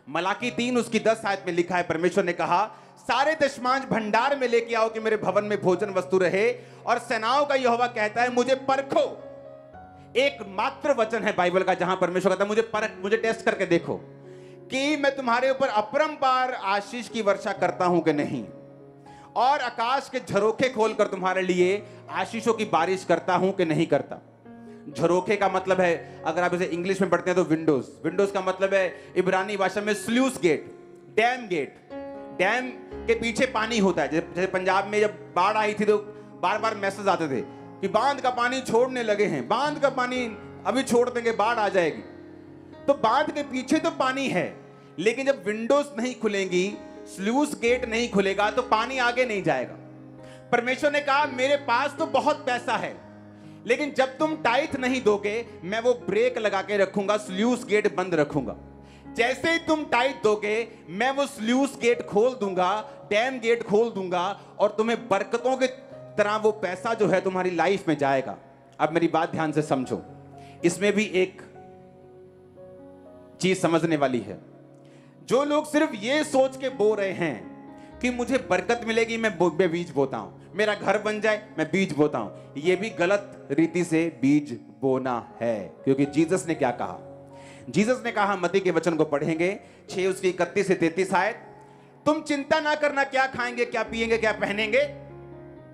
मलाकी 3 उसकी 10 आयत में लिखा है, परमेश्वर ने कहा सारे दशमांश भंडार में लेके आओ कि मेरे भवन में भोजन वस्तु रहे। और सेनाओं का यहोवा कहता है मुझे परखो। एक मात्र वचन है बाइबल का जहां परमेश्वर कहता है मुझे परख, मुझे टेस्ट करके देखो कि मैं तुम्हारे ऊपर अपरंपार आशीष की वर्षा करता हूं कि नहीं, और आकाश के झरोखे खोलकर तुम्हारे लिए आशीषों की बारिश करता हूं कि नहीं करता। झरोखे का मतलब है, अगर आप इसे इंग्लिश में पढ़ते हैं तो विंडोज। विंडोज का मतलब है इब्रानी भाषा में sluice gate, dam gate. Dam के पीछे पानी होता है। जैसे पंजाब में जब बाढ़ आई थी तो बार बार मैसेज आते थे कि बांध का पानी छोड़ने लगे हैं, बांध का पानी अभी छोड़ देंगे, बाढ़ आ जाएगी। तो बांध के पीछे तो पानी है, लेकिन जब विंडोज नहीं खुलेंगी, स्लूस गेट नहीं खुलेगा तो पानी आगे नहीं जाएगा। परमेश्वर ने कहा मेरे पास तो बहुत पैसा है, लेकिन जब तुम टाइथ नहीं दोगे मैं वो ब्रेक लगा के रखूंगा, स्लूस गेट बंद रखूंगा। जैसे ही तुम टाइथ दोगे मैं वो स्लूस गेट खोल दूंगा, डैम गेट खोल दूंगा, और तुम्हें बरकतों के तरह वो पैसा जो है तुम्हारी लाइफ में जाएगा। अब मेरी बात ध्यान से समझो, इसमें भी एक चीज समझने वाली है। जो लोग सिर्फ ये सोच के बो रहे हैं कि मुझे बरकत मिलेगी, मैं बीज बोता हूं, मेरा घर बन जाए मैं बीज बोता हूं, ये भी गलत रीति से बीज बोना है। क्योंकि जीसस ने क्या कहा? जीसस ने कहा, मत्ती के वचन को पढ़ेंगे 6 उसकी 31 से 33 आयत, तुम चिंता ना करना क्या खाएंगे, क्या पिएंगे, क्या पहनेंगे,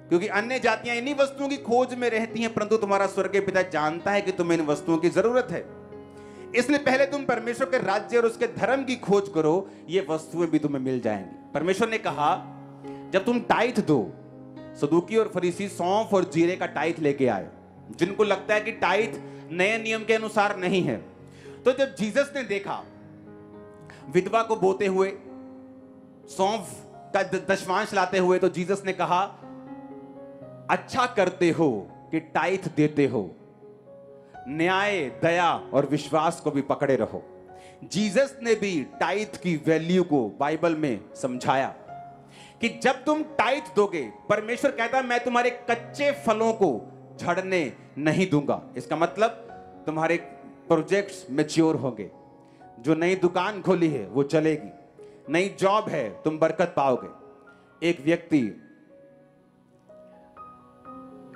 क्योंकि अन्य जातियां इन्हीं वस्तुओं की खोज में रहती हैं, परंतु तुम्हारा स्वर्गीय पिता जानता है कि तुम्हें इन वस्तुओं की जरूरत है। इसलिए पहले तुम परमेश्वर के राज्य और उसके धर्म की खोज करो, ये वस्तुएं भी तुम्हें मिल जाएंगी। परमेश्वर ने कहा जब तुम टाइथ दो, सदूकी और फरीसी सौंफ और जीरे का टाइथ लेके आए, जिनको लगता है कि टाइथ नए नियम के अनुसार नहीं है। तो जब जीसस ने देखा विधवा को बोते हुए, सौंफ का दशमांश लाते हुए, तो जीसस ने कहा अच्छा करते हो कि टाइथ देते हो, न्याय, दया और विश्वास को भी पकड़े रहो। जीसस ने भी टाइथ की वैल्यू को बाइबल में समझाया कि जब तुम टाइथ दोगे, परमेश्वर कहता है मैं तुम्हारे कच्चे फलों को झड़ने नहीं दूंगा। इसका मतलब तुम्हारे प्रोजेक्ट्स मैच्योर होंगे, जो नई दुकान खोली है वो चलेगी, नई जॉब है तुम बरकत पाओगे। एक व्यक्ति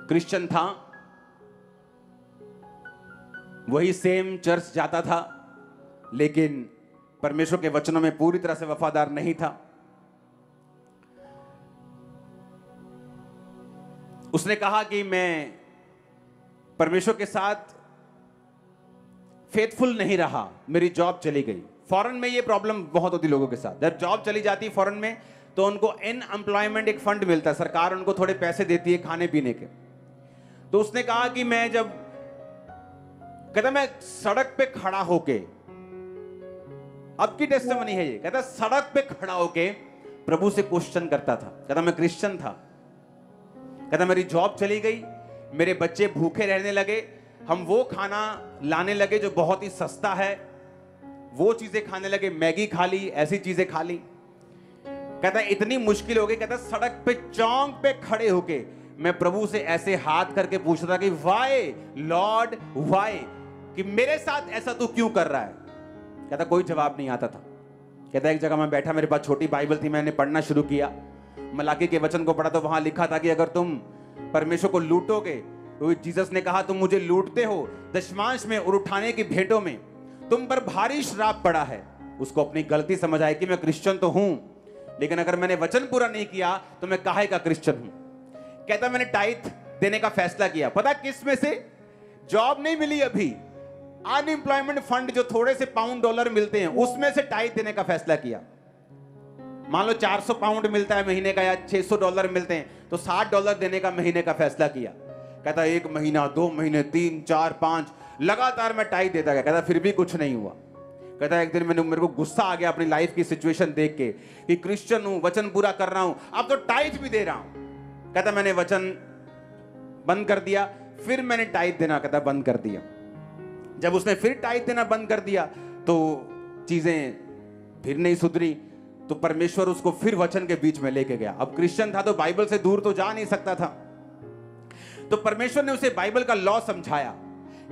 क्रिश्चियन था, वही सेम चर्च जाता था, लेकिन परमेश्वर के वचनों में पूरी तरह से वफादार नहीं था। उसने कहा कि मैं परमेश्वर के साथ फेथफुल नहीं रहा, मेरी जॉब चली गई। फॉरेन में ये प्रॉब्लम बहुत होती लोगों के साथ, जब जॉब चली जाती है फॉरेन में तो उनको अनएम्प्लॉयमेंट एक फंड मिलता है, सरकार उनको थोड़े पैसे देती है खाने पीने के। तो उसने कहा कि मैं जब, कहता मैं सड़क पे खड़ा होके, अब की टेस्टिमनी है ये, कहता सड़क पे खड़ा होके प्रभु से क्वेश्चन करता था। कहता मैं क्रिश्चियन था, कहता मेरी जॉब चली गई, मेरे बच्चे भूखे रहने लगे, हम वो खाना लाने लगे जो बहुत ही सस्ता है, वो चीजें खाने लगे, मैगी खा ली, ऐसी चीजें खा ली। कहता इतनी मुश्किल हो गई, कहता सड़क पे चौंक पे खड़े होके मैं प्रभु से ऐसे हाथ करके पूछता था कि वाई लॉर्ड वाई, कि मेरे साथ ऐसा तू क्यों कर रहा है। कहता कोई जवाब नहीं आता था। कहता एक जगह मैं बैठा, मेरे पास छोटी बाइबल थी, मैंने पढ़ना शुरू किया, मलाकी के वचन को पढ़ा तो वहां लिखा था कि अगर तुम परमेश्वर को लूटोगे, तो जीसस ने कहा तुम मुझे लूटते हो, दशमांश में और उठाने की भेंटों में तुम पर भारी श्राप पड़ा है। उसको अपनी गलती समझ आई कि मैं क्रिश्चियन तो हूं, लेकिन अगर मैंने वचन पूरा नहीं किया तो मैं काहे का क्रिश्चियन हूं। कहता मैंने टाइथ देने का फैसला किया, पता किस में से? जॉब नहीं मिली अभी, अनएम्प्लॉयमेंट फंड जो थोड़े से पाउंड डॉलर मिलते हैं उसमें से टाइथ देने का फैसला किया। मान लो 400 पाउंड मिलता है महीने का, या 600 डॉलर मिलते हैं, तो $60 देने का महीने का फैसला किया। कहता 1 महीना, 2 महीने, 3, 4, 5 लगातार मैं टाइथ देता गया। कहता फिर भी कुछ नहीं हुआ। कहता एक दिन मेरे को गुस्सा आ गया अपनी लाइफ की सिचुएशन देख के कि क्रिश्चियन हूं, वचन पूरा कर रहा हूं, अब तो टाइथ भी दे रहा हूं। कहता मैंने वचन बंद कर दिया, फिर मैंने टाइथ देना कहता बंद कर दिया। जब उसने फिर टाइथ देना बंद कर दिया तो चीजें फिर नहीं सुधरी, तो परमेश्वर उसको फिर वचन के बीच में लेके गया। अब क्रिश्चियन था तो बाइबल से दूर तो जा नहीं सकता था, तो परमेश्वर ने उसे बाइबल का लॉ समझाया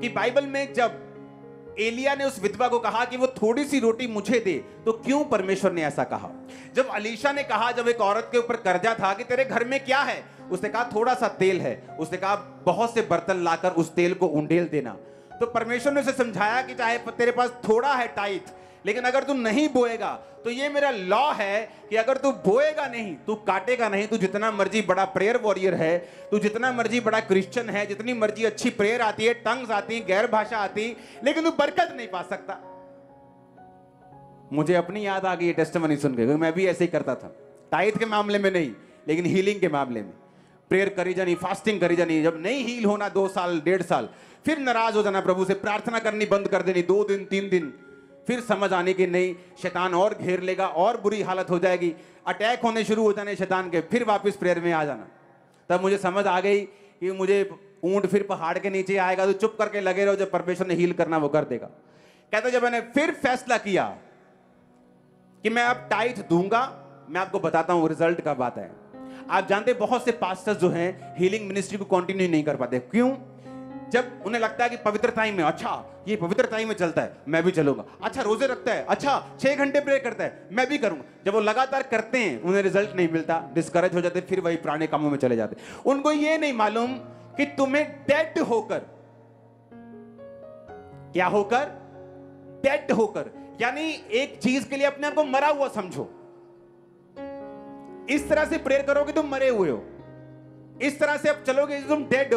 कि बाइबल में जब एलिया ने उस विधवा को कहा कि वो थोड़ी सी रोटी मुझे दे, तो क्यों परमेश्वर ने ऐसा कहा? जब अलीशा ने कहा, जब एक औरत के ऊपर कर्जा था, कि तेरे घर में क्या है, उसने कहा थोड़ा सा तेल है, उसने कहा बहुत से बर्तन लाकर उस तेल को उंडेल देना। तो परमेश्वर ने उसे समझाया कि चाहे तेरे पास थोड़ा है टाइट, लेकिन अगर तू नहीं बोएगा तो ये मेरा लॉ है कि अगर तू बोएगा नहीं, तू काटेगा नहीं, तू जितना मर्जी बड़ा प्रेयर वॉरियर है, तू जितना मर्जी बड़ा क्रिश्चियन है, जितनी मर्जी अच्छी प्रेयर आती है, टंग्स आती है, गैर भाषा आती, लेकिन तू बरकत नहीं पा सकता। मुझे अपनी याद आ गई ये टेस्टिमनी सुन के, मैं भी ऐसे ही करता था, टाइट के मामले में नहीं, लेकिन हीलिंग के मामले में। प्रेयर करी जानी, फास्टिंग करी जानी, जब नहीं हील होना 2 साल 1.5 साल, फिर नाराज हो जाना प्रभु से, प्रार्थना करनी बंद कर देनी 2 दिन 3 दिन, फिर समझ आने की नहीं, शैतान और घेर लेगा और बुरी हालत हो जाएगी, अटैक होने शुरू हो जाने शैतान के, फिर वापस प्रेयर में आ जाना। तब मुझे समझ आ गई कि मुझे ऊंट फिर पहाड़ के नीचे आएगा, तो चुप करके लगे रहो, जब परमेश्वर ने हील करना वो कर देगा। कहता जब मैंने फिर फैसला किया कि मैं अब टाइट दूंगा, मैं आपको बताता हूं रिजल्ट कब आता है। आप जानते बहुत से पास्टर्स जो हैं हीलिंग मिनिस्ट्री को कंटिन्यू नहीं कर पाते। क्यों? जब उन्हें लगता है कि पवित्र टाइम में, अच्छा ये पवित्र टाइम में चलता है, मैं भी चलूंगा, अच्छा रोजे रखता है, अच्छा 6 घंटे प्रे करता है, मैं भी करूंगा। जब वो लगातार करते हैं, उन्हें रिजल्ट नहीं मिलता, डिस्करेज हो जाते, फिर वही पुराने कामों में चले जाते। उनको ये नहीं मालूम कि तुम्हें डेड होकर, क्या होकर? डेड होकर, यानी एक चीज के लिए अपने आप को मरा हुआ समझो। इस तरह से प्रेयर करोगे तुम मरे हुए हो, इस तरह से अब चलोगे तुम डेड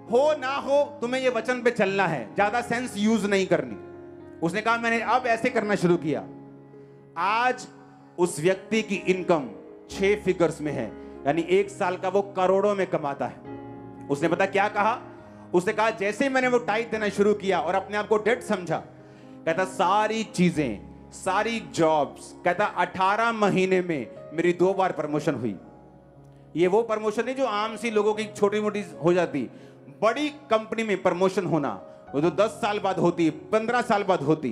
हो ना हो, तुम्हें ये वचन पे चलना है, ज्यादा सेंस यूज नहीं करनी। उसने कहा मैंने अब ऐसे करना शुरू किया। आज उस व्यक्ति की इनकम 6 फिगर्स में है, यानी 1 साल का वो करोड़ों में कमाता है। उसने पता क्या कहा? उसने कहा जैसे ही मैंने वो टाइट देना शुरू किया और अपने आप को डेड समझा, कहता सारी चीजें, सारी जॉब्स, कहता 18 महीने में मेरी 2 बार प्रमोशन हुई। ये वो प्रमोशन नहीं जो आम सी लोगों की छोटी मोटी हो जाती, बड़ी कंपनी में प्रमोशन होना वो तो 10 साल बाद होती, 15 साल बाद होती।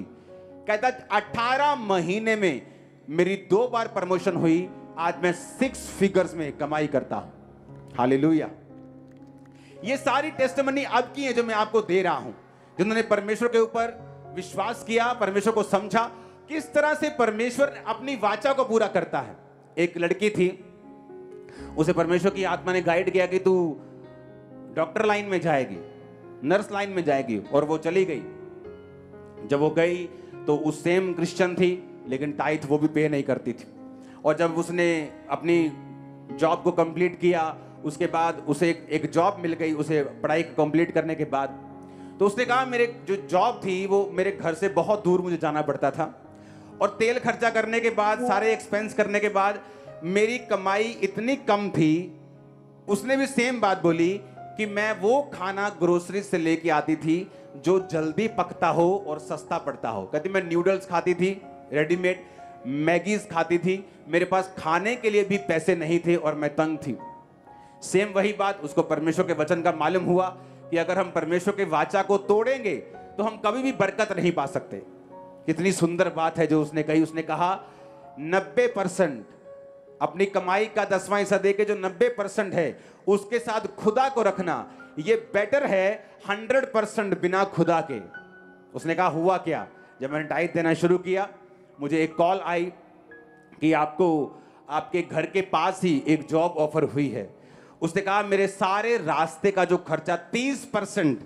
कहता 18 महीने में मेरी 2 बार प्रमोशन हुई। आज मैं 6 फिगर्स में कमाई करता हूं। हालेलुया। ये सारी टेस्टिमनी अब की है जो मैं आपको दे रहा हूं, जिन्होंने परमेश्वर के ऊपर विश्वास किया, परमेश्वर को समझा, किस तरह से परमेश्वर अपनी वाचा को पूरा करता है। एक लड़की थी, उसे परमेश्वर की आत्मा ने गाइड किया कि तू डॉक्टर लाइन में जाएगी, नर्स लाइन में जाएगी, और वो चली गई। जब वो गई तो उस सेम क्रिश्चियन थी, लेकिन टाइट वो भी पे नहीं करती थी। और जब उसने अपनी जॉब को कंप्लीट किया, उसके बाद उसे एक जॉब मिल गई, उसे पढ़ाई कंप्लीट करने के बाद। तो उसने कहा मेरे जो जॉब थी वो मेरे घर से बहुत दूर मुझे जाना पड़ता था, और तेल खर्चा करने के बाद, सारे एक्सपेंस करने के बाद मेरी कमाई इतनी कम थी। उसने भी सेम बात बोली कि मैं वो खाना ग्रोसरी से लेके आती थी जो जल्दी पकता हो और सस्ता पड़ता हो। कहती मैं न्यूडल्स खाती थी, रेडीमेड मैगीज खाती थी, मेरे पास खाने के लिए भी पैसे नहीं थे और मैं तंग थी। सेम वही बात उसको परमेश्वर के वचन का मालूम हुआ कि अगर हम परमेश्वर के वाचा को तोड़ेंगे तो हम कभी भी बरकत नहीं पा सकते। कितनी सुंदर बात है जो उसने कही। उसने कहा 90% अपनी कमाई का 10वां हिस्सा देके जो 90% है उसके साथ खुदा को रखना, ये बेटर है 100% बिना खुदा के। उसने कहा हुआ क्या, जब मैंने टाइट देना शुरू किया, मुझे एक कॉल आई कि आपको आपके घर के पास ही एक जॉब ऑफर हुई है। उसने कहा मेरे सारे रास्ते का जो खर्चा 30%,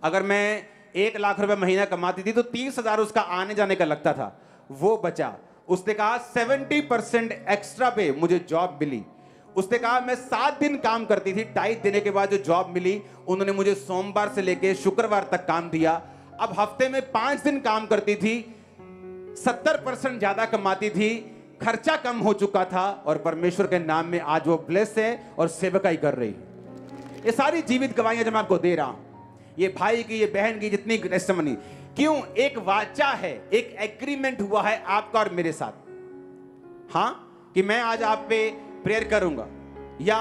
अगर मैं 1 लाख रुपए महीना कमाती थी तो 30,000 उसका आने जाने का लगता था, वो बचा। उसने कहा 70% एक्स्ट्रा पे मुझे जॉब मिली। उसने कहा मैं 7 दिन काम करती थी, टाइट देने के बाद जो जॉब मिली उन्होंने मुझे सोमवार से लेके शुक्रवार तक काम दिया। अब हफ्ते में 5 दिन काम करती थी, 70% ज्यादा कमाती थी, खर्चा कम हो चुका था, और परमेश्वर के नाम में आज वो ब्लेस है और सेवकाई कर रही है। ये सारी जीवित गवाहियां जो मैं आपको दे रहा हूं, ये भाई की, ये बहन की जितनी टेस्टिमनी, क्यों? एक वाचा है, एक एग्रीमेंट हुआ है आपका और मेरे साथ। हां, कि मैं आज आप पे प्रेयर करूंगा या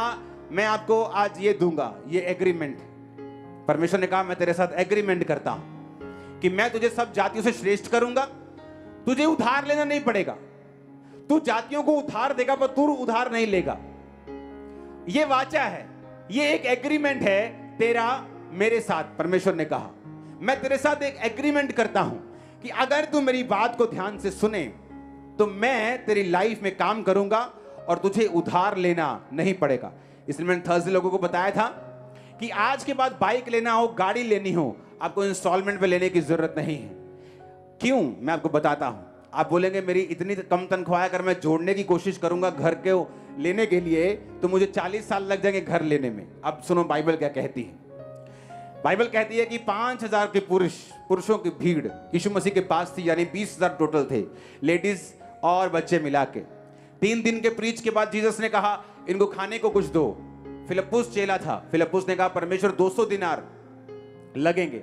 मैं आपको आज ये दूंगा, ये एग्रीमेंट। परमेश्वर ने कहा मैं तेरे साथ एग्रीमेंट करता हूं कि मैं तुझे सब जातियों से श्रेष्ठ करूंगा, तुझे उधार लेना नहीं पड़ेगा, तू जातियों को उधार देगा पर तू उधार नहीं लेगा। ये वाचा है, ये एक एग्रीमेंट है तेरा मेरे साथ। परमेश्वर ने कहा मैं तेरे साथ एक एग्रीमेंट करता हूं कि अगर तू मेरी बात को ध्यान से सुने तो मैं तेरी लाइफ में काम करूंगा और तुझे उधार लेना नहीं पड़ेगा। इसलिए मैंने थर्सडे लोगों को बताया था कि आज के बाद बाइक लेना हो, गाड़ी लेनी हो, आपको इंस्टॉलमेंट पे लेने की जरूरत नहीं है। क्यों? मैं आपको बताता हूं। आप बोलेंगे मेरी इतनी कम तनख्वाह है, अगर मैं जोड़ने की कोशिश करूंगा घर के लेने के लिए तो मुझे 40 साल लग जाएंगे घर लेने में। अब सुनो बाइबल क्या कहती है। बाइबल कहती है कि 5000 के पुरुषों की भीड़ यीशु मसीह के पास थी, यानी 20,000 टोटल थे, लेडीज और बच्चे मिला के। 3 दिन के प्रीच के बाद जीसस ने कहा इनको खाने को कुछ दो। फिलिप्पुस चेला था, फिलिप्पुस ने कहा परमेश्वर 200 दिनार लगेंगे।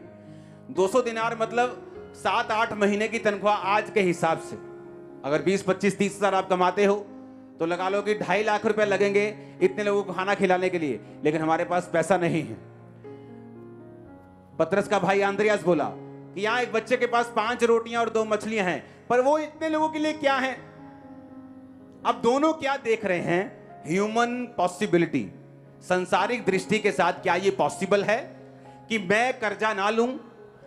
200 दिनार मतलब 7-8 महीने की तनख्वाह आज के हिसाब से। अगर 20, 25, 30 हजार आप कमाते हो तो लगा लो कि 2.5 लाख रुपए लगेंगे इतने लोगों को खाना खिलाने के लिए, लेकिन हमारे पास पैसा नहीं है। पतरस का भाई आंद्रियास बोला कि यहां एक बच्चे के पास 5 रोटियां और 2 मछलियां हैं, पर वो इतने लोगों के लिए क्या है? अब दोनों क्या देख रहे हैं? ह्यूमन पॉसिबिलिटी, संसारिक दृष्टि के साथ क्या ये पॉसिबल है कि मैं कर्जा ना लूं,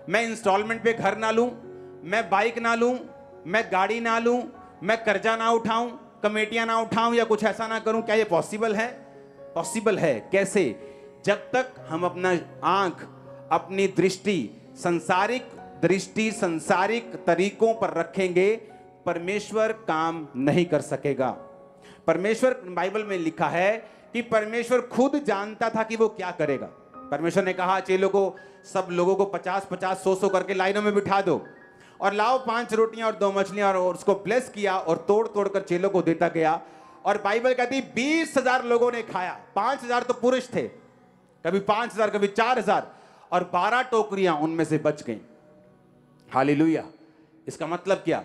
मैं इंस्टॉलमेंट पे घर ना लूं, मैं बाइक ना लूं, मैं गाड़ी ना लूं, मैं कर्जा ना उठाऊं, कमेटियां ना उठाऊं या कुछ ऐसा ना करूं? क्या ये पॉसिबल है? पॉसिबल है। कैसे? जब तक हम अपना आंख, अपनी दृष्टि संसारिक तरीकों पर रखेंगे, परमेश्वर काम नहीं कर सकेगा। परमेश्वर, बाइबल में लिखा है कि परमेश्वर खुद जानता था कि वो क्या करेगा। परमेश्वर ने कहा चेलों को, सब लोगों को 50-50, 100-100 करके लाइनों में बिठा दो और लाओ 5 रोटियां और 2 मछलियां, और उसको ब्लेस किया और तोड़ तोड़ कर चेलों को देता गया। और बाइबल कहती 20,000 लोगों ने खाया। 5,000 तो पुरुष थे, कभी 5,000 कभी 4,000, और 12 टोकरियां उनमें से बच गईं। हालेलुया। इसका मतलब क्या?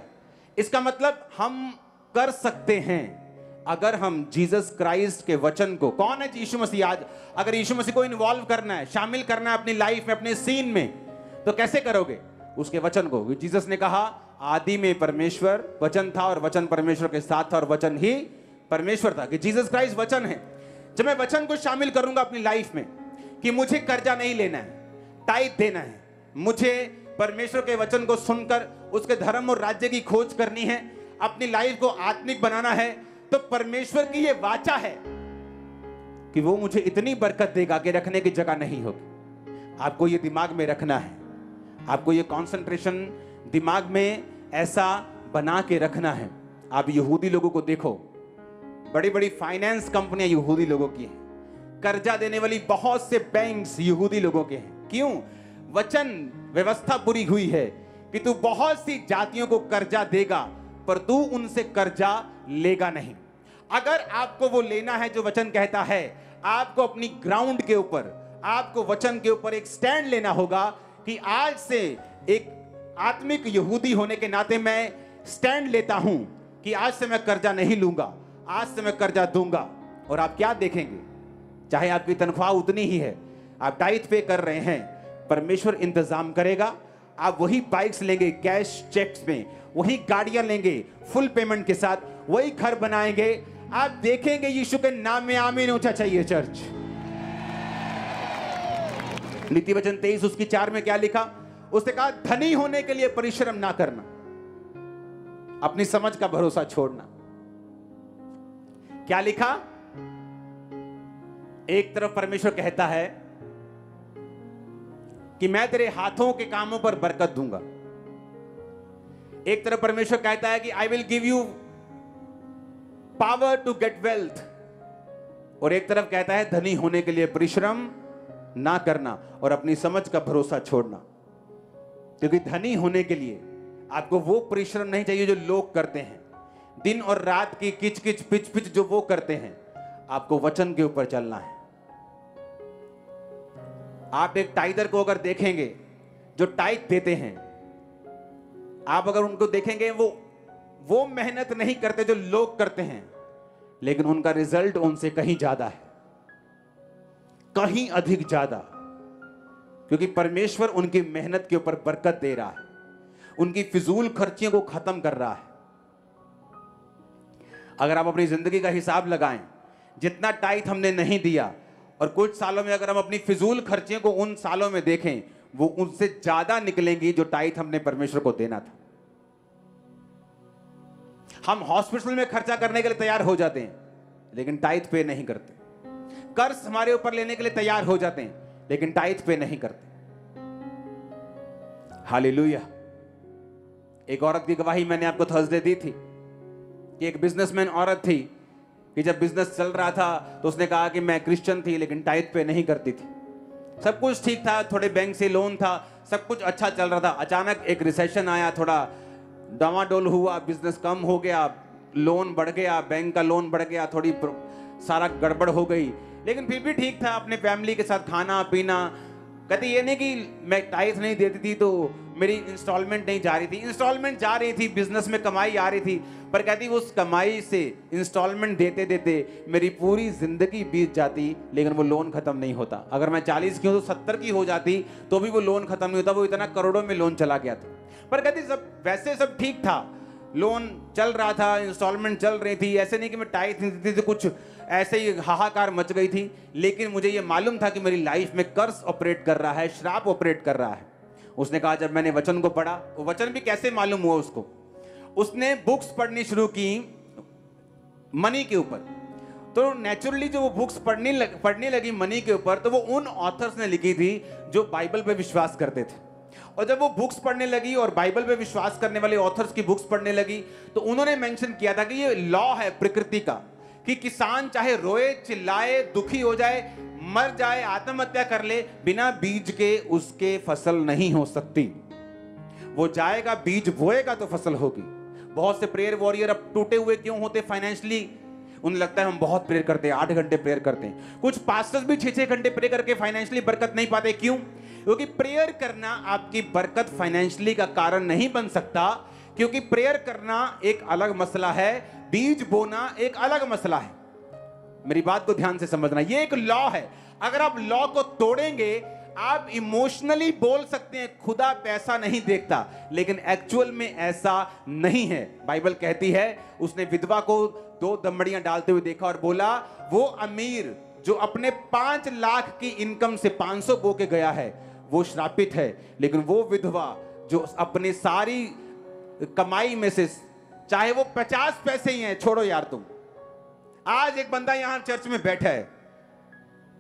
इसका मतलब हम कर सकते हैं अगर हम जीसस क्राइस्ट के वचन को, कौन है यीशु मसीह, आज अगर यीशु मसीह को इन्वॉल्व करना है, शामिल करना है अपनी लाइफ में, अपने सीन में, तो कैसे करोगे? उसके वचन को। जीसस ने कहा आदि में परमेश्वर वचन था और वचन परमेश्वर के साथ था और वचन ही परमेश्वर था, कि जीसस क्राइस्ट वचन है। जब मैं वचन को शामिल करूंगा अपनी लाइफ में कि मुझे कर्जा नहीं लेना है, टाइट देना है, मुझे परमेश्वर के वचन को सुनकर उसके धर्म और राज्य की खोज करनी है, अपनी लाइफ को आत्मिक बनाना है, तो परमेश्वर की ये वाचा है कि वो मुझे इतनी बरकत देगा कि रखने की जगह नहीं होगी। आपको ये दिमाग में रखना है, आपको ये कंसंट्रेशन दिमाग में ऐसा बना के रखना है। आप यहूदी लोगों को देखो, बड़ी बड़ी फाइनेंस कंपनियां यहूदी लोगों की हैं, कर्जा देने वाली बहुत से बैंक्स यहूदी लोगों के हैं। क्यों? वचन व्यवस्था पूरी हुई है कि तू बहुत सी जातियों को कर्जा देगा, पर तू उनसे कर्जा लेगा नहीं। अगर आपको वो लेना है जो वचन कहता है, आपको अपनी ग्राउंड के ऊपर, आपको वचन के ऊपर एक स्टैंड लेना होगा कि आज से एक आत्मिक यहूदी होने के नाते मैं स्टैंड लेता हूं कि आज से मैं कर्जा नहीं लूंगा, आज से मैं कर्जा दूंगा। और आप क्या देखेंगे, चाहे आपकी तनख्वाह उतनी ही है, आप टाइट पे कर रहे हैं, परमेश्वर इंतजाम करेगा। आप वही बाइक्स लेंगे कैश चेक्स में, वही गाड़ियां लेंगे फुल पेमेंट के साथ, वही घर बनाएंगे। आप देखेंगे यीशु के नाम में आमीन ऊंचा चाहिए चर्च। नीति वचन 23 उसकी 4 में क्या लिखा? उसने कहा धनी होने के लिए परिश्रम ना करना, अपनी समझ का भरोसा छोड़ना। क्या लिखा? एक तरफ परमेश्वर कहता है कि मैं तेरे हाथों के कामों पर बरकत दूंगा, एक तरफ परमेश्वर कहता है कि I will give you power to get wealth, और एक तरफ कहता है धनी होने के लिए परिश्रम ना करना और अपनी समझ का भरोसा छोड़ना। क्योंकि धनी होने के लिए आपको वो परिश्रम नहीं चाहिए जो लोग करते हैं, दिन और रात की किच किच पिच पिच जो वो करते हैं। आपको वचन के ऊपर चलना है। आप एक टाइगर को अगर देखेंगे जो टाइट देते हैं, आप अगर उनको देखेंगे वो मेहनत नहीं करते जो लोग करते हैं, लेकिन उनका रिजल्ट उनसे कहीं ज्यादा है, कहीं अधिक ज्यादा, क्योंकि परमेश्वर उनकी मेहनत के ऊपर बरकत दे रहा है, उनकी फिजूल खर्चियों को खत्म कर रहा है। अगर आप अपनी जिंदगी का हिसाब लगाएं, जितना टाइट हमने नहीं दिया, और कुछ सालों में अगर हम अपनी फिजूल खर्चियों को उन सालों में देखें, वो उनसे ज्यादा निकलेंगी जो टाइथ हमने परमेश्वर को देना था। हम हॉस्पिटल में खर्चा करने के लिए तैयार हो जाते हैं, लेकिन टाइथ पे नहीं करते। कर्ज हमारे ऊपर लेने के लिए तैयार हो जाते हैं, लेकिन टाइथ पे नहीं करते। हालेलुया। एक औरत की गवाही मैंने आपको थर्सडे दी थी कि एक बिजनेसमैन औरत थी कि जब बिजनेस चल रहा था तो उसने कहा कि मैं क्रिश्चियन थी लेकिन टाइथ पे नहीं करती थी। सब कुछ ठीक था, थोड़े बैंक से लोन था, सब कुछ अच्छा चल रहा था। अचानक एक रिसेशन आया, थोड़ा डामाडोल हुआ, बिजनेस कम हो गया, लोन बढ़ गया, बैंक का लोन बढ़ गया, थोड़ी सारा गड़बड़ हो गई, लेकिन फिर भी ठीक था। अपने फैमिली के साथ खाना पीना। कहते ये नहीं कि मैं टाइथ नहीं देती थी तो मेरी इंस्टॉलमेंट नहीं जा रही थी, इंस्टॉलमेंट जा रही थी, बिजनेस में कमाई आ रही थी, पर कहती उस कमाई से इंस्टॉलमेंट देते देते मेरी पूरी जिंदगी बीत जाती, लेकिन वो लोन खत्म नहीं होता। अगर मैं 40 की हूं तो 70 की हो जाती तो भी वो लोन खत्म नहीं होता। वो इतना करोड़ों में लोन चला गया था। पर कहती सब वैसे सब ठीक था, लोन चल रहा था, इंस्टॉलमेंट चल रही थी, ऐसे नहीं कि मैं टाइथ नहीं देती थी, कुछ ऐसे ही हाहाकार मच गई थी। लेकिन मुझे ये मालूम था कि मेरी लाइफ में कर्ज ऑपरेट कर रहा है, श्राप ऑपरेट कर रहा है। उसने कहा जब मैंने वचन को पढ़ा, वो वचन भी कैसे मालूम हुआ उसको, उसने बुक्स पढ़नी शुरू की मनी के ऊपर। तो नेचुरली जो वो बुक्स पढ़ने लगी मनी के ऊपर, तो वो उन ऑथर्स ने लिखी थी जो बाइबल पे विश्वास करते थे। और जब वो बुक्स पढ़ने लगी और बाइबल पे विश्वास करने वाले ऑथर्स की बुक्स पढ़ने लगी, तो उन्होंने मेंशन किया था कि ये लॉ है प्रकृति का कि किसान चाहे रोए चिल्लाए, दुखी हो जाए, मर जाए, आत्महत्या कर ले, बिना बीज के उसके फसल नहीं हो सकती। वो जाएगा, बीज बोएगा तो फसल होगी। बहुत से प्रेयर वॉरियर अब टूटे हुए क्यों होते फाइनेंशियली? उन्हें लगता है हम बहुत प्रेयर करते हैं, 8 घंटे प्रेयर करते हैं। कुछ पास्टर्स भी 6-6 घंटे प्रेयर करके फाइनेंशियली बरकत नहीं पाते। क्यों? क्योंकि प्रेयर करना आपकी बरकत फाइनेंशियली का कारण नहीं बन सकता, क्योंकि प्रेयर करना एक अलग मसला है, बीज बोना एक अलग मसला है। मेरी बात को ध्यान से समझना, ये एक लॉ है। अगर आप लॉ को तोड़ेंगे, आप इमोशनली बोल सकते हैं खुदा पैसा नहीं देखता, लेकिन एक्चुअल में ऐसा नहीं है। बाइबल कहती है उसने विधवा को 2 दमड़ियां डालते हुए देखा और बोला वो अमीर जो अपने 5 लाख की इनकम से 500 बो के गया है वो श्रापित है, लेकिन वो विधवा जो अपनी सारी कमाई में से चाहे वो 50 पैसे ही हैं, छोड़ो यार तुम। आज एक बंदा यहां चर्च में बैठा है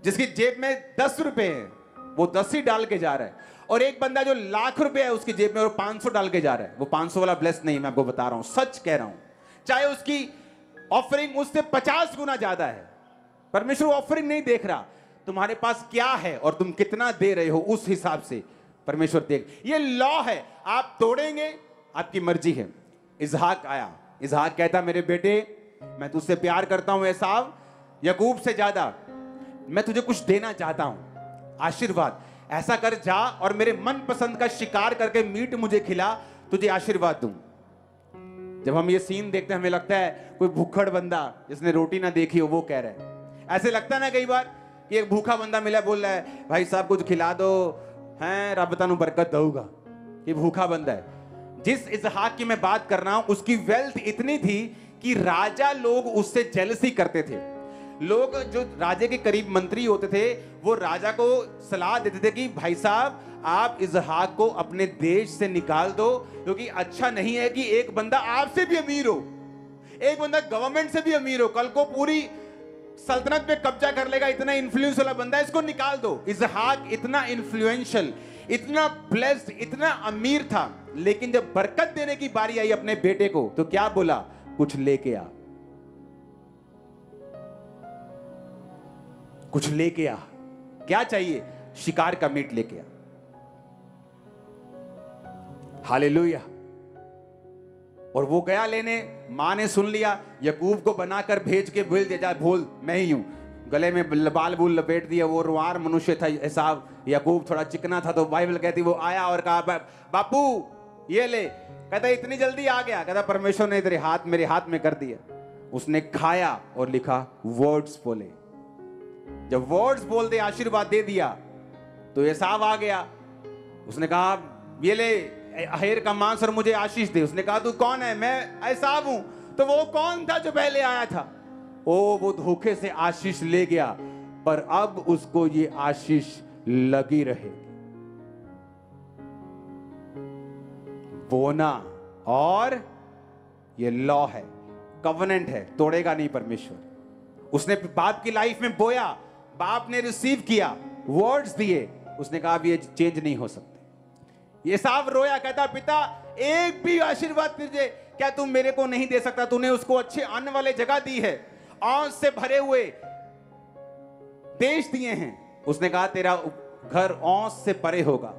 जिसकी जेब में 10 रुपए हैं, वो 10 ही डाल के जा रहा है। और एक बंदा जो लाख रुपए है उसकी जेब में, वो 500 डाल के जा रहा है। वो 500 वाला ब्लेस नहीं, मैं आपको बता रहा हूं, सच कह रहा हूं। चाहे उसकी ऑफरिंग उससे 50 गुना ज्यादा है, परमेश्वर ऑफरिंग नहीं देख रहा, तुम्हारे पास क्या है और तुम कितना दे रहे हो, उस हिसाब से परमेश्वर देख। ये लॉ है, आप तोड़ेंगे आपकी मर्जी है। इसहाक आया, इसहाक कहता मेरे बेटे मैं तुझसे प्यार करता हूं एसाव, याकूब से ज्यादा, मैं तुझे कुछ देना चाहता हूं, आशीर्वाद। ऐसा कर जा और मेरे मन पसंद का शिकार करके मीट मुझे खिला, तुझे आशीर्वाद दूं। जब हम ये सीन देखते हैं हमें लगता है कोई भूखड़ बंदा जिसने रोटी ना देखी हो वो कह रहा है। ऐसे लगता है ना कई बार कि एक भूखा बंदा मिला, बोल रहा है भाई साहब कुछ खिला दो, हैं रब तानू बरकत दूंगा। ये भूखा बंदा है। जिस इसहाक की मैं बात कर रहा हूं उसकी वेल्थ इतनी थी कि राजा लोग उससे जेलसी करते थे। लोग जो राजे के करीब मंत्री होते थे वो राजा को सलाह देते थे कि भाई साहब आप इसहाक को अपने देश से निकाल दो, क्योंकि अच्छा नहीं है कि एक बंदा आपसे भी अमीर हो, एक बंदा गवर्नमेंट से भी अमीर हो, कल को पूरी सल्तनत पे कब्जा कर लेगा, इतना इन्फ्लुएंस वाला बंदा है, इसको निकाल दो। इसहाक इतना इन्फ्लुएंशियल, इतना ब्लेस्ड, इतना अमीर था, लेकिन जब बरकत देने की बारी आई अपने बेटे को तो क्या बोला? कुछ लेके आ, कुछ लेके आ। क्या चाहिए? शिकार का मीट लेके आ। हालेलुया। और वो गया लेने, मां ने सुन लिया, याकूब को बनाकर भेज के बोल दिया बोल मैं ही हूं। गले में बाल बूल लपेट दिया। वो रुआर मनुष्य था एसाव, याकूब थोड़ा चिकना था, तो बाइबल कहती वो आया और कहा बापू ये ले। कहता इतनी जल्दी आ गया? कहता परमेश्वर ने तेरे हाथ मेरे हाथ में कर दिया। उसने खाया और लिखा वर्ड्स बोले। जब वर्ड्स बोल दे, आशीर्वाद दे दिया, तो एसाव आ गया। उसने कहा ये ले अहेर का मांस और मुझे आशीष दे। उसने कहा तू कौन है? मैं एसाव हूं। तो वो कौन था जो पहले आया था? वो धोखे से आशीष ले गया, पर अब उसको ये आशीष लगी रहेगी। बोना, और ये लॉ है, कवनेंट है, तोड़ेगा नहीं परमेश्वर। उसने बाप की लाइफ में बोया, बाप ने रिसीव किया, वर्ड्स दिए, उसने कहा अब ये चेंज नहीं हो सकते। ये साफ रोया, कहता पिता एक भी आशीर्वाद तुझे क्या तुम मेरे को नहीं दे सकता? तूने उसको अच्छे अन्न वाले जगह दी है, आंच से भरे हुए देश दिए हैं। उसने कहा तेरा घर औंस से परे होगा,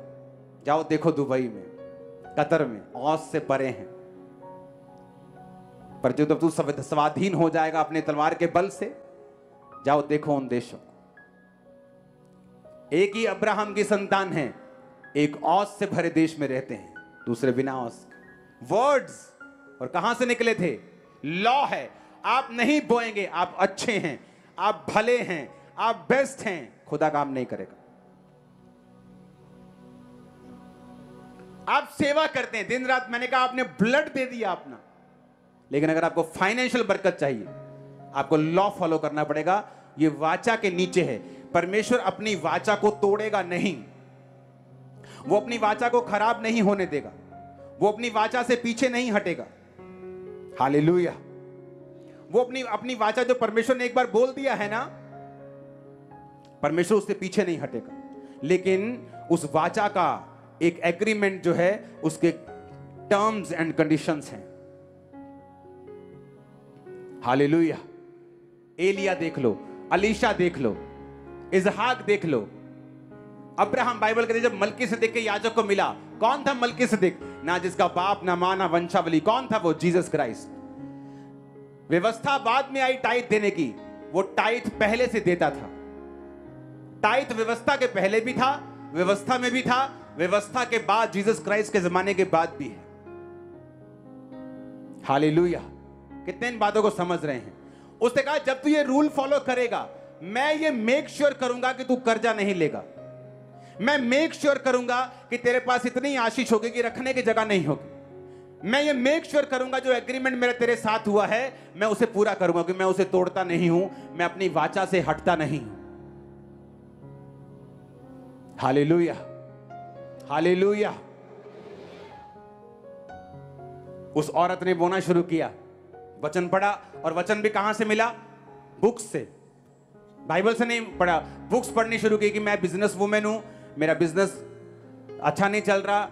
जाओ देखो दुबई में, कतर में औंस से परे हैं। पर जब तू स्वाधीन हो जाएगा अपने तलवार के बल से, जाओ देखो उन देशों को। एक ही अब्राहम की संतान है, एक औंस से भरे देश में रहते हैं, दूसरे बिना औंस के। वर्ड्स, और कहां से निकले थे? लॉ है। आप नहीं बोएंगे, आप अच्छे हैं, आप भले हैं, आप बेस्ट हैं, खुदा काम नहीं करेगा। आप सेवा करते हैं दिन रात, मैंने कहा आपने ब्लड दे दिया अपना, लेकिन अगर आपको फाइनेंशियल बरकत चाहिए, आपको लॉ फॉलो करना पड़ेगा। ये वाचा के नीचे है। परमेश्वर अपनी वाचा को तोड़ेगा नहीं, वो अपनी वाचा को खराब नहीं होने देगा, वो अपनी वाचा से पीछे नहीं हटेगा। हालेलुया। वो अपनी वाचा जो परमेश्वर ने एक बार बोल दिया है ना, परमेश्वर उससे पीछे नहीं हटेगा। लेकिन उस वाचा का एक एग्रीमेंट जो है, उसके टर्म्स एंड कंडीशंस हैं। हालेलुया। एलिया देख लो, अलीशा देख लो, इजहाक देख लो, अब्राहम। बाइबल कहते जब मलकीसेदेक के याजक को मिला, कौन था मलकीसेदेक? ना जिसका बाप ना मां ना वंशावली, कौन था वो? Jesus Christ. व्यवस्था बाद में आई टाइथ देने की, वो टाइथ पहले से देता था। टाइथ व्यवस्था के पहले भी था, व्यवस्था में भी था, व्यवस्था के बाद जीसस क्राइस्ट के जमाने के बाद भी है। हालेलुया। कितने इन बातों को समझ रहे हैं? उसने कहा जब तू ये रूल फॉलो करेगा, मैं ये मेक श्योर करूंगा कि तू कर्जा नहीं लेगा। मैं मेक श्योर करूंगा कि तेरे पास इतनी आशीष होगी कि रखने की जगह नहीं होगी। मैं ये मेक श्योर करूंगा जो एग्रीमेंट मेरा तेरे साथ हुआ है, मैं उसे पूरा करूंगा, कि मैं उसे तोड़ता नहीं हूं, मैं अपनी वाचा से हटता नहीं हूं। Hallelujah, hallelujah. उस औरत ने बोना शुरू किया, वचन पढ़ा, और वचन भी कहां से मिला? बुक्स से। बाइबल से नहीं पढ़ा, बुक्स पढ़नी शुरू की कि मैं बिजनेस वुमेन हूं, मेरा बिजनेस अच्छा नहीं चल रहा,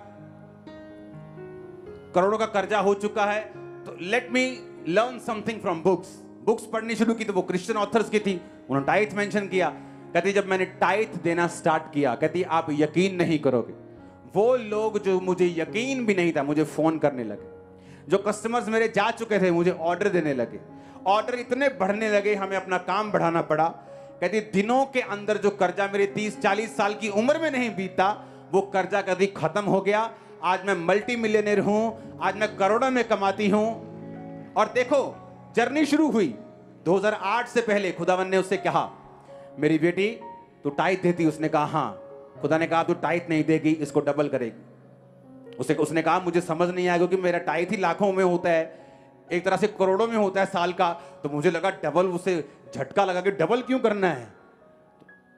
करोड़ों का कर्जा हो चुका है, तो let me learn something from books. Books पढ़नी शुरू की, तो वो क्रिश्चियन ऑथर्स की थी, उन्होंने टाइथ मेंशन किया। कहती जब मैंने टाइथ देना स्टार्ट किया, कहती आप यकीन नहीं करोगे, वो लोग जो मुझे यकीन भी नहीं था मुझे फोन करने लगे, जो कस्टमर्स मेरे जा चुके थे मुझे ऑर्डर देने लगे, ऑर्डर इतने बढ़ने लगे, हमें अपना काम बढ़ाना पड़ा। कहती दिनों के अंदर जो कर्जा मेरे 30-40 साल की उम्र में नहीं बीता, वो कर्जा कभी खत्म हो गया। आज मैं मल्टी मिलियनर हूं, आज मैं करोड़ों में कमाती हूं। और देखो जर्नी शुरू हुई 2008 से पहले। खुदावन ने उससे कहा मेरी बेटी तू टाइथ देती? उसने कहा हाँ। खुदा ने कहा तू टाइथ नहीं देगी, इसको डबल करेगी। उसने कहा मुझे समझ नहीं आया, क्योंकि मेरा टाइथ ही लाखों में होता है, एक तरह से करोड़ों में होता है साल का, तो मुझे लगा डबल, उसे झटका लगा कि डबल क्यों करना है।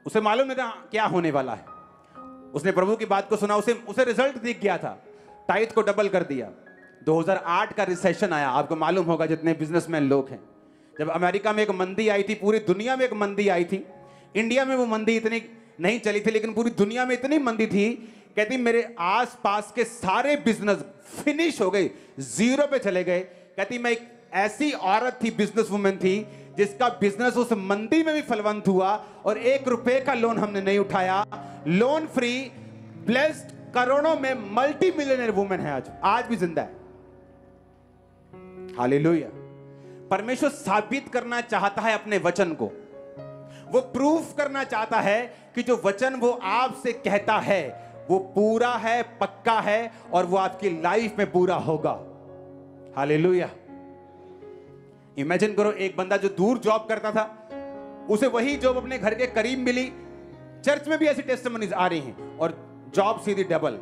उसे मालूम नहीं था क्या होने वाला है। उसने प्रभु की बात को सुना, उसे रिजल्ट दिख गया था, टाइथ को डबल कर दिया। 2008 का रिसेशन आया, आपको मालूम होगा जितने बिजनेसमैन लोग हैं। जब अमेरिका में एक मंदी आई थी, पूरी दुनिया में एक मंदी आई थी, इंडिया में वो मंदी इतनी नहीं चली थी, लेकिन पूरी दुनिया में इतनी मंदी थी। कहती मेरे आसपास के सारे बिजनेस फिनिश हो गए, जीरो पे चले गए। कहती मैं एक ऐसी औरत थी, बिजनेस वुमेन थी, जिसका बिजनेस उस मंदी में भी फलवंत हुआ, और 1 रुपए का लोन हमने नहीं उठाया, लोन फ्री, ब्लेस्ड, करोड़ों में मल्टी मिलियनर वुमेन है, आज भी जिंदा है। हालेलुया। परमेश्वर साबित करना चाहता है अपने वचन को, वो प्रूफ करना चाहता है कि जो वचन वो आपसे कहता है वो पूरा है, पक्का है, और वो आपकी लाइफ में पूरा होगा। हालेलुया। इमेजिन करो एक बंदा जो दूर जॉब करता था, उसे वही जॉब अपने घर के करीब मिली। चर्च में भी ऐसी टेस्टिमनीज आ रही हैं, और जॉब सीधी डबल,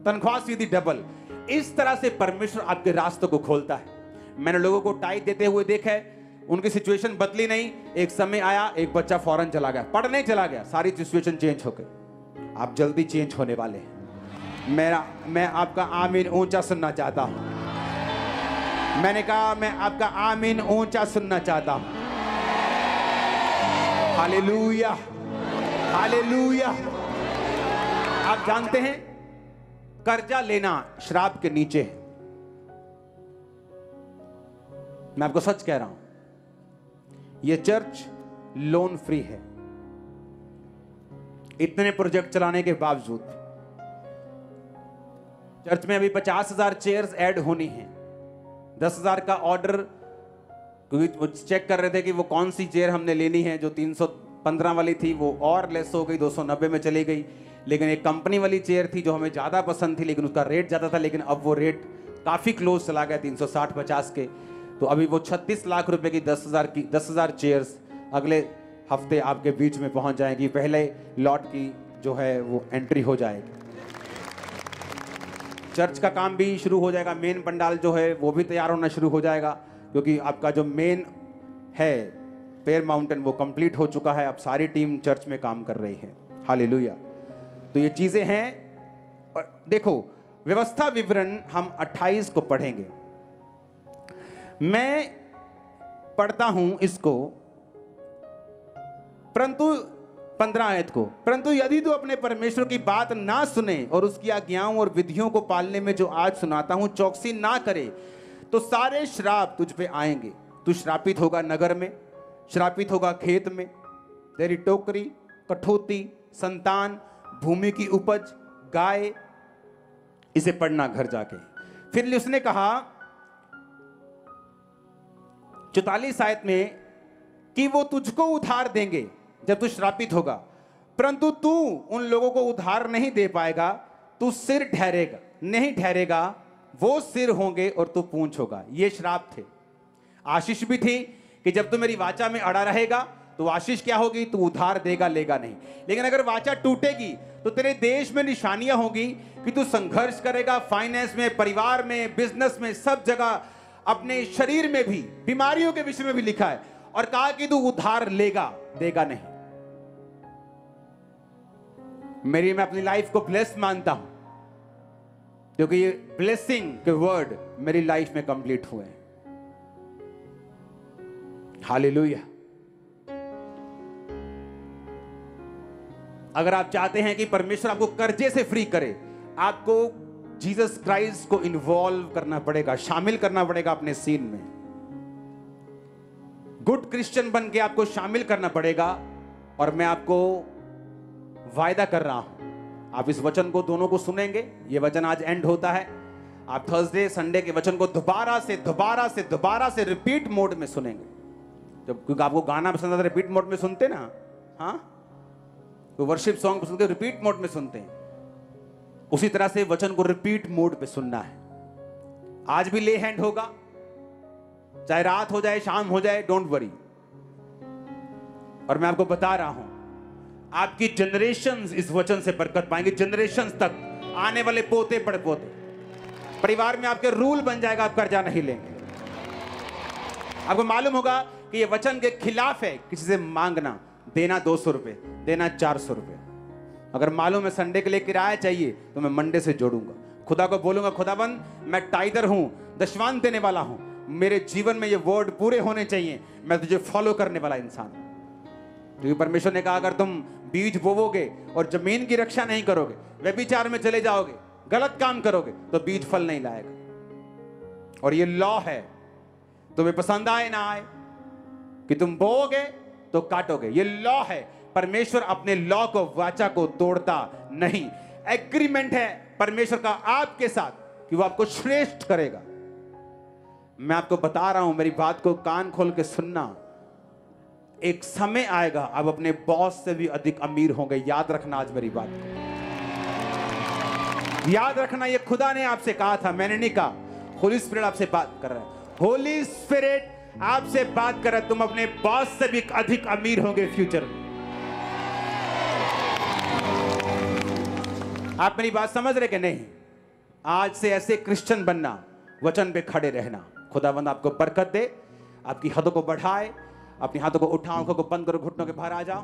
तनख्वाह सीधी डबल। इस तरह से परमेश्वर आपके रास्तों को खोलता है। मैंने लोगों को टाइथ देते हुए देखा है, उनकी सिचुएशन बदली नहीं। एक समय आया, एक बच्चा फॉरेन चला गया, पढ़ने चला गया, सारी सिचुएशन चेंज हो गई। आप जल्दी चेंज होने वाले हैं। मैं आपका आमीन ऊंचा सुनना चाहता हूं। मैंने कहा मैं आपका आमीन ऊंचा सुनना चाहता हूं। Hallelujah, hallelujah. आप जानते हैं कर्जा लेना श्राप के नीचे है। मैं आपको सच कह रहा हूं, यह चर्च लोन फ्री है। इतने प्रोजेक्ट चलाने के बावजूद चर्च में अभी 50,000 चेयर्स ऐड होनी हैं। 10,000 का ऑर्डर, क्योंकि वो चेक कर रहे थे कि वो कौन सी चेयर हमने लेनी है। जो 315 वाली थी वो और लेस हो गई, 290 में चली गई। लेकिन एक कंपनी वाली चेयर थी जो हमें ज़्यादा पसंद थी, लेकिन उसका रेट ज़्यादा था। लेकिन अब वो रेट काफ़ी क्लोज चला गया 360-50 के। तो अभी वो 36 लाख रुपए की 10,000 चेयर्स अगले हफ्ते आपके बीच में पहुंच जाएगी। पहले लॉट की जो है वो एंट्री हो जाएगी। चर्च का काम भी शुरू हो जाएगा। मेन पंडाल जो है वो भी तैयार होना शुरू हो जाएगा, क्योंकि आपका जो मेन है पेयर माउंटेन वो कंप्लीट हो चुका है। अब सारी टीम चर्च में काम कर रही है। हालेलुया। तो ये चीजें हैं। और देखो, व्यवस्था विवरण हम 28 को पढ़ेंगे। मैं पढ़ता हूं इसको, परंतु 15 आयत को, परंतु यदि तू अपने परमेश्वर की बात ना सुने और उसकी आज्ञाओं और विधियों को पालने में जो आज सुनाता हूं चौकसी ना करे, तो सारे श्राप तुझ पे आएंगे। तू श्रापित होगा नगर में, श्रापित होगा खेत में, तेरी टोकरी, कठौती, संतान, भूमि की उपज, गाय। इसे पढ़ना घर जाके। फिर उसने कहा 44 आयत में कि वो तुझको उधार देंगे जब तू श्रापित होगा, परंतु तू उन लोगों को उधार नहीं दे पाएगा। तू सिर ठहरेगा नहीं ठहरेगा, वो सिर होंगे और तू पूंछ होगा। ये श्राप थे। आशीष भी थी कि जब तू मेरी वाचा में अड़ा रहेगा तो आशीष क्या होगी, तू उधार देगा लेगा नहीं। लेकिन अगर वाचा टूटेगी तो तेरे देश में निशानियां होगी कि तू संघर्ष करेगा, फाइनेंस में, परिवार में, बिजनेस में, सब जगह। अपने शरीर में भी बीमारियों के विषय में भी लिखा है और कहा कि तू उधार लेगा देगा नहीं। मैं अपनी लाइफ को ब्लेस मानता हूं, क्योंकि ये ब्लेसिंग के वर्ड मेरी लाइफ में कंप्लीट हुए हैं। हालेलुया। अगर आप चाहते हैं कि परमेश्वर आपको कर्जे से फ्री करे, आपको जीसस क्राइस्ट को इन्वॉल्व करना पड़ेगा, शामिल करना पड़ेगा अपने सीन में। गुड क्रिश्चियन बन के आपको शामिल करना पड़ेगा। और मैं आपको वायदा कर रहा हूं, आप इस वचन को दोनों को सुनेंगे। ये वचन आज एंड होता है। आप थर्सडे संडे के वचन को दोबारा से रिपीट मोड में सुनेंगे। जब क्योंकि आपको गाना पसंद आता है रिपीट मोड में सुनते ना, हाँ, तो वर्शिप सॉन्ग पसंद करके रिपीट मोड में सुनते हैं। उसी तरह से वचन को रिपीट मोड पे सुनना है। आज भी ले हैंड होगा, चाहे रात हो जाए, शाम हो जाए, डोंट वरी। और मैं आपको बता रहा हूं, आपकी जनरेशंस इस वचन से बरकत पाएंगे। जनरेशंस तक, आने वाले पोते पड़पोते, परिवार में आपके रूल बन जाएगा, आप कर्जा नहीं लेंगे। आपको मालूम होगा कि यह वचन के खिलाफ है किसी से मांगना, देना 200 रुपए, देना 400 रुपए। अगर मालूम है संडे के लिए किराया चाहिए तो मैं मंडे से जोड़ूंगा। खुदा को बोलूंगा, खुदाबंद मैं टाइदर हूं, दशवान देने वाला हूं, मेरे जीवन में ये वर्ड पूरे होने चाहिए, मैं तुझे फॉलो करने वाला इंसान हूं। क्योंकि परमेश्वर ने कहा अगर तुम बीज बोवोगे और जमीन की रक्षा नहीं करोगे, व्यभिचार में चले जाओगे, गलत काम करोगे, तो बीज फल नहीं लाएगा। और ये लॉ है, तुम्हें पसंद आए ना आए, कि तुम बोओगे तो काटोगे। ये लॉ है। परमेश्वर अपने लॉ को, वाचा को तोड़ता नहीं। एग्रीमेंट है परमेश्वर का आपके साथ कि वो आपको श्रेष्ठ करेगा। मैं आपको बता रहा हूं, मेरी बात को कान खोल के सुनना। एक समय आएगा आप अपने बॉस से भी अधिक अमीर होंगे। याद रखना आज मेरी बात को, याद रखना। ये खुदा ने आपसे कहा था, मैंने नहीं कहा। होली स्पिरिट आपसे बात कर रहा है। होली स्पिरिट आपसे बात कर रहा है। तुम अपने बॉस से भी अधिक अमीर होंगे फ्यूचर में। आप मेरी बात समझ रहे कि नहीं? आज से ऐसे क्रिश्चियन बनना, वचन पे खड़े रहना। खुदावंद आपको बरकत दे, आपकी हदों को बढ़ाए। अपनी हाथों को उठाओ, आंखों को बंद करो, घुटनों के बाहर आ जाओ।